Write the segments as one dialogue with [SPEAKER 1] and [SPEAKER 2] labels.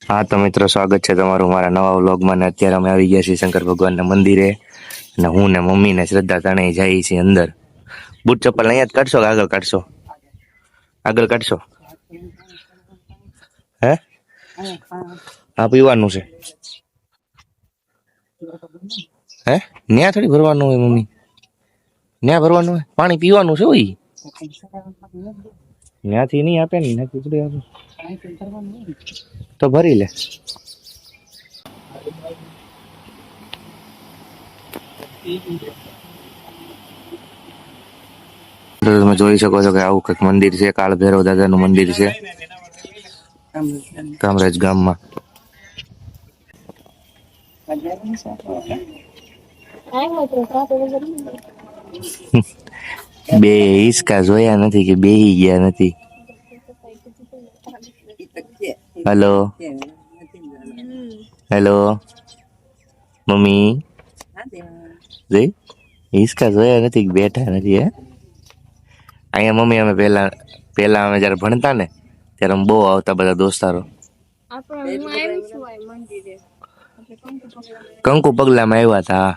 [SPEAKER 1] હા તો મિત્રો, સ્વાગત છે તમારું મારા નવા વ્લોગમાં. ને અત્યારે અમે આવી ગયા છીએ શંકર ભગવાનના મંદિરે, અને હું ને મમ્મી ને શ્રદ્ધા ત્રણેય જઈએ છીએ અંદર. બૂટ ચપ્પલ અહીંયા જ કાઢશો કે આગળ કાઢશો? આગળ કાઢશો? હે? હા, પીવાનું છે. હે? ન્યા થોડી ભરવાનું હોય મમ્મી, ન્યા ભરવાનું હોય. પાણી પીવાનું છે હોય, ત્યાંથી નહીં આપે ને, ત્યાંથી થોડી આપે. તો ભરી લે. તમે જોઈ શકો છો કે આવું કંઈક મંદિર છે, કાળ ભૈરવ દાદાનું મંદિર છે કામરાજ ગામમાં. બે હિસકા જોયા નથી કે બેહી ગયા નથી. હેલો હેલો મમ્મી, જોઈ હિસકા જોયા નથી કે બેઠા નથી. હે, અહીંયા મમ્મી અમે પેલા અમે જયારે ભણતા ને ત્યારે અમે બહુ આવતા બધા દોસ્તારો. કંકુ પગલામાં આવ્યા હતા.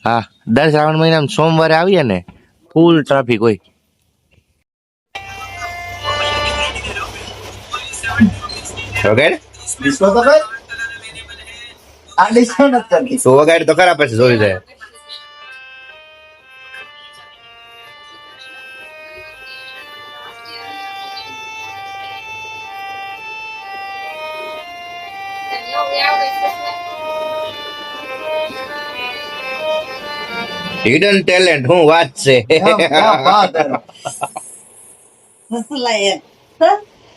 [SPEAKER 1] હા, દર શ્રાવણ મહિનામાં સોમવારે આવીએ ને, ફૂલ ટ્રાફિક હોય. વગાડ તો વગાડ તો ખરા, પછી જોઈ જાય. હિડન ટેલેન્ટ હું વાત છે.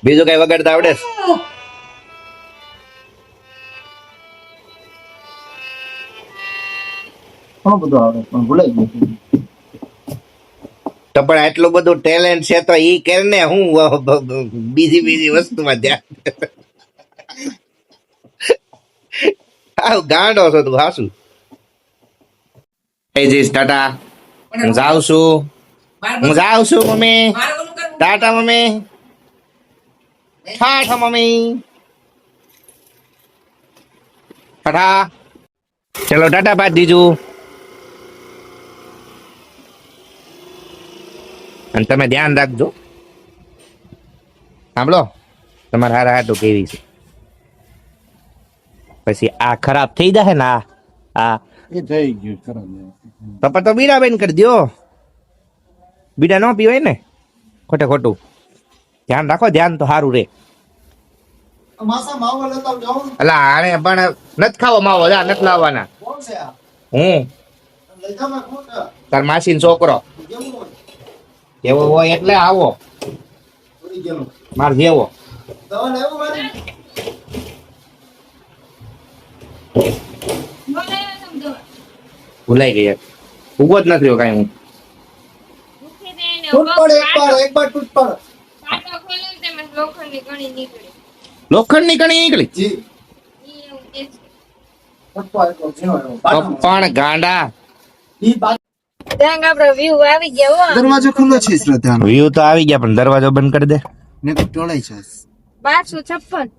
[SPEAKER 1] બીજું કઈ વગાડતા આવડે? તો પણ આટલું બધું ટેલેન્ટ છે તો ઈ કે ને, હું બીજી વસ્તુમાં ધ્યાન. ગાંડો છો તું, હાસુ. ટાટા, હું જાઉં છું mummy. Tata mummy, Tata mummy, Tata. ચલો ટાટા પાડ દીજું. અને તમે ધ્યાન રાખજો. સાંભળો, તમારે હારા હાટું કેવી છે. પછી આ ખરાબ થઈ જશે ને, આ
[SPEAKER 2] એ થઈ ગયું ખરાબ.
[SPEAKER 1] પપ્પા તો બીડા બેન કરી દો. બીડા ન પીવાય ને, ખોટું. ધ્યાન રાખો, ધ્યાન તો સારું રે. અલા આને પણ નથી ખાવો માવો, નથી લાવવાના. હું તાર માસી છોકરો એવો હોય એટલે આવો માર જેવો. ભૂલાઈ ગઈ, ઉભો જ નથી કઈ. હું લોખંડની કણી નીકળી પણ ગાંડા.
[SPEAKER 2] દરવાજો ખુલ્લો છે શ્રદ્ધા.
[SPEAKER 1] વ્યૂ તો આવી ગયા પણ દરવાજો બંધ કરી દે
[SPEAKER 2] ને તો ટોળાઈ છે
[SPEAKER 3] 1256.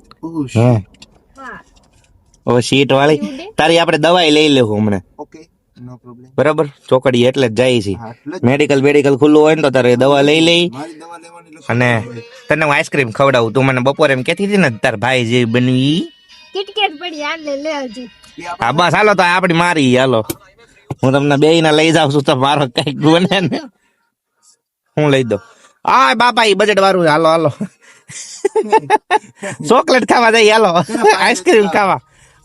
[SPEAKER 1] ઓ સીટ વાળી તારી આપણે દવાઈ લઈ લેવું હમણાં.
[SPEAKER 2] ઓકે, નો પ્રોબ્લેમ.
[SPEAKER 1] બરાબર, ચોકડી એટલે જ જાય છે. મેડિકલ ખુલ્લું હોય ને તો તારે દવા લઈ લઈ.
[SPEAKER 2] મારી દવા લેવાની
[SPEAKER 1] અને તને હું આઈસ્ક્રીમ ખવડાવું. તું મને બપોરે એમ કહેતી હતી ને તાર ભાઈ જે બનવી
[SPEAKER 3] કિટકેટ પડી હાલ લે હજી.
[SPEAKER 1] હા બસ, હાલો તો આપડી મારી. હાલો, હું તમને બે ના લઈ જાઉં છું તો મારો કઈક બને ને હું લઈ દઉં. હા બાપા, ઈ બજેટ વાળું. હાલો ચોકલેટ ખાવા જઈએ. હાલો આઈસ્ક્રીમ ખાવા.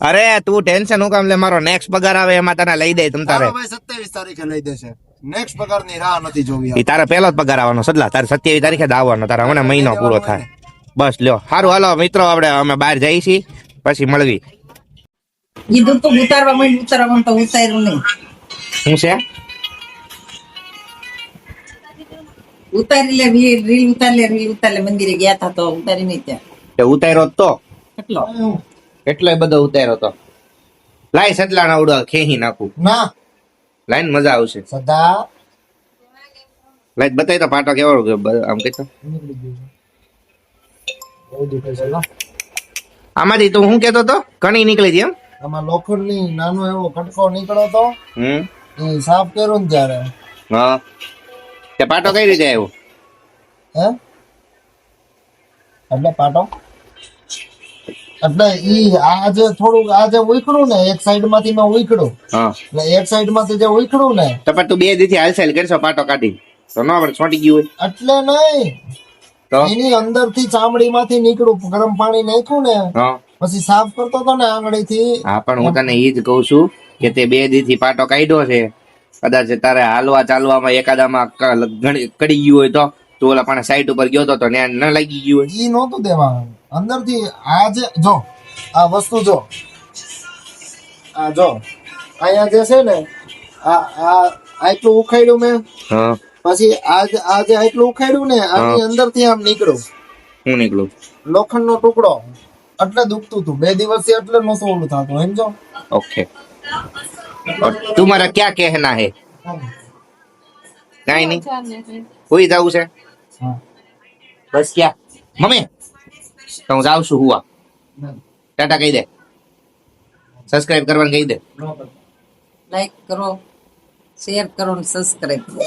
[SPEAKER 1] અરે તું ટેન્શન હું કામ લે, મારો નેક્સ્ટ પગાર આવે એમાં તને લઈ દે. તમ તારે
[SPEAKER 2] 27 તારીખે લઈ દેશે. નેક્સ્ટ પગારની રાહ નથી જોવી.
[SPEAKER 1] ઈ તારા પહેલો જ પગાર આવવાનો સદલા. તારે 27 તારીખે જ આવવાનો. તારા હમણાં મહિનો પૂરો થાય. બસ લ્યો, સારું. હાલો મિત્રો, અમે બહાર જઈએ છીએ, પછી મળવી.
[SPEAKER 4] કીધું તો ઉતારવા તો ઉતાર્યું નહીં.
[SPEAKER 1] શું છે?
[SPEAKER 4] ઉતારી લે રીલ ઉતાર લે. મંદિરે ગયા હતા તો ઉતારી નહીં ત્યાં.
[SPEAKER 1] ઉતાર્યો તો
[SPEAKER 4] કેટલો
[SPEAKER 1] એટલો બધો ઉતાર્યો તો. લાઈ સટલાના ઉડવા ખેહી નાખું.
[SPEAKER 2] ના
[SPEAKER 1] લાઈન મજા આવશે.
[SPEAKER 2] સદા
[SPEAKER 1] લાઈટ બતાવી તો પાટો કેવો આમ કઈ તો.
[SPEAKER 2] બહુ દુખે છે લો.
[SPEAKER 1] આમાંથી તું શું કેતો તો ઘણી નીકળી હતી એમ?
[SPEAKER 2] આમાં લોખંડની નાનો એવો કટકો નીકળ્યો તો
[SPEAKER 1] હમ.
[SPEAKER 2] એ સાફ કર્યું ને ત્યારે.
[SPEAKER 1] હા, તે પાટો કઈ રીતે આવ્યો?
[SPEAKER 2] હે એટલે પાટો એટલે ઈ આજે થોડુંક આજે ઉઈકડું ને એક સાઈડ માંથી મેં ઉઈકડું
[SPEAKER 1] હા,
[SPEAKER 2] એટલે એક સાઈડ માંથી જે ઉઈકડું ને
[SPEAKER 1] તો પણ તું 2 દીથી હાલચાલ કરશો પાટો કાઢી તો ન આપણે છોટી ગયું હોય
[SPEAKER 2] એટલે નહીં
[SPEAKER 1] તો?
[SPEAKER 2] એની અંદર થી ચામડી માંથી નીકળું ગરમ પાણી નાખ્યું ને
[SPEAKER 1] હા
[SPEAKER 2] પછી સાફ કરતો હતો ને આંગળી થી.
[SPEAKER 1] હા, પણ હું તને ઈ જ કહું છું કે તે 2 દીથી પાટો કાઢ્યો છે, કદાચ તારે હાલવા ચાલવામાં એકાદામાં કડી ગયું હોય તો તું ઓલા પણ સાઈડ ઉપર ગયો તો ત્યાં ન લાગી ગયું હોય.
[SPEAKER 2] ઈ નહોતું દેવાનું અંદર થી. આજે જો આ વસ્તુ જો આ જો અહીંયા જે છે ને આ આ આટલું ઉખાડ્યું મેં
[SPEAKER 1] હા,
[SPEAKER 2] પછી આજે આટલું ઉખાડ્યું ને આની અંદર થી આમ નીકળ્યું
[SPEAKER 1] હું નીકળું.
[SPEAKER 2] લોખંડ નો ટુકડો એટલે દુખતું હતું 2 દિવસથી એટલે નહોતું ઓલું થતું સમજો.
[SPEAKER 1] ओके, और तुम्हारा क्या कहना है? कहीं नहीं, कोई जाऊ છે
[SPEAKER 2] હા.
[SPEAKER 1] બસ ક્યાં મમ્મી તો હું જાઉં છું હુવા. ટાટા કહી દે, સબસ્ક્રાઇબ કરવાનું કહી દે.
[SPEAKER 4] લાઈક કરો, શેર કરો ને સબસ્ક્રાઈબ કરો.